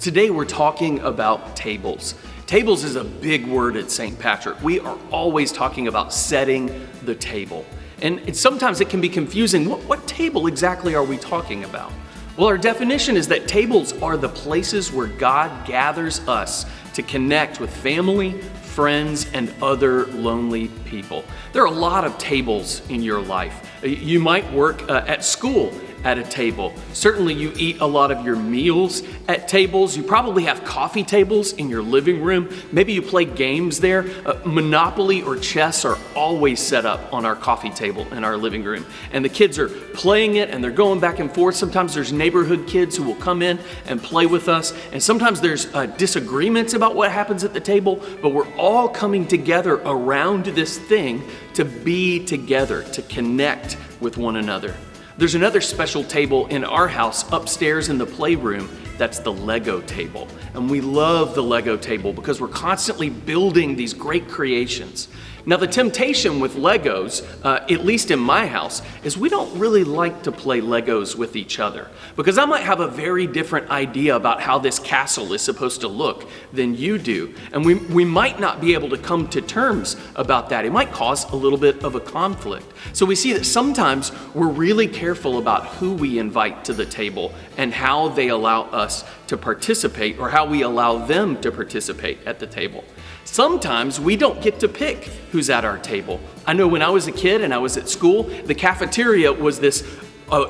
Today we're talking about tables. Tables is a big word at St. Patrick. We are always talking about setting the table. And sometimes it can be confusing. What table exactly are we talking about? Well, our definition is that tables are the places where God gathers us to connect with family, friends, and other lonely people. There are a lot of tables in your life. You might work at school at a table. Certainly you eat a lot of your meals at tables. You probably have coffee tables in your living room. Maybe you play games there. Monopoly or chess are always set up on our coffee table in our living room. And the kids are playing it and they're going back and forth. Sometimes there's neighborhood kids who will come in and play with us. And sometimes there's disagreements about what happens at the table, but we're all coming together around this thing to be together, to connect with one another. There's another special table in our house upstairs in the playroom. That's the Lego table. And we love the Lego table because we're constantly building these great creations. Now, the temptation with Legos, at least in my house, is we don't really like to play Legos with each other because I might have a very different idea about how this castle is supposed to look than you do. And we might not be able to come to terms about that. It might cause a little bit of a conflict. So we see that sometimes we're really careful about who we invite to the table and how they allow us to participate or how we allow them to participate at the table. Sometimes we don't get to pick who's at our table. I know when I was a kid and I was at school, the cafeteria was this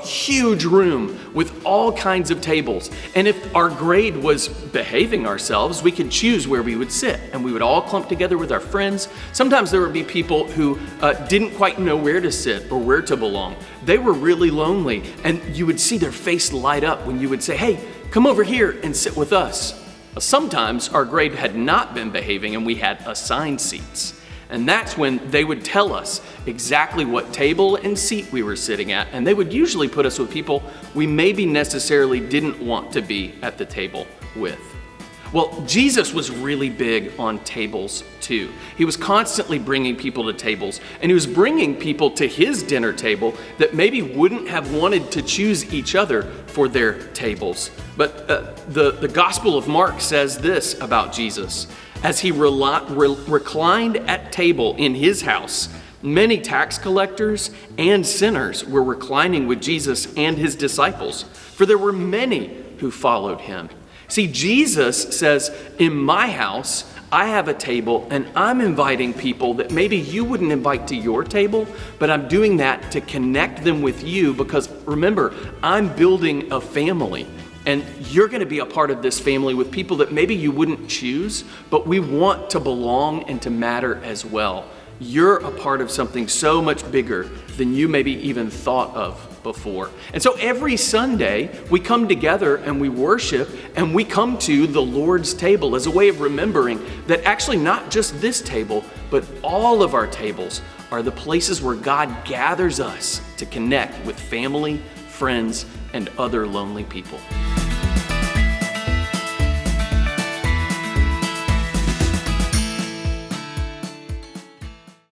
huge room with all kinds of tables. And if our grade was behaving ourselves, we could choose where we would sit. And we would all clump together with our friends. Sometimes there would be people who didn't quite know where to sit or where to belong. They were really lonely. And you would see their face light up when you would say, "Hey, come over here and sit with us." Sometimes our grade had not been behaving and we had assigned seats. And that's when they would tell us exactly what table and seat we were sitting at. And they would usually put us with people we maybe necessarily didn't want to be at the table with. Well, Jesus was really big on tables too. He was constantly bringing people to tables, and he was bringing people to his dinner table that maybe wouldn't have wanted to choose each other for their tables. But the Gospel of Mark says this about Jesus. As he reclined at table in his house, many tax collectors and sinners were reclining with Jesus and his disciples, for there were many who followed him. See, Jesus says, in my house, I have a table and I'm inviting people that maybe you wouldn't invite to your table, but I'm doing that to connect them with you because remember, I'm building a family and you're going to be a part of this family with people that maybe you wouldn't choose, but we want to belong and to matter as well. You're a part of something so much bigger than you maybe even thought of before. And so every Sunday we come together and we worship and we come to the Lord's table as a way of remembering that actually not just this table, but all of our tables are the places where God gathers us to connect with family, friends, and other lonely people.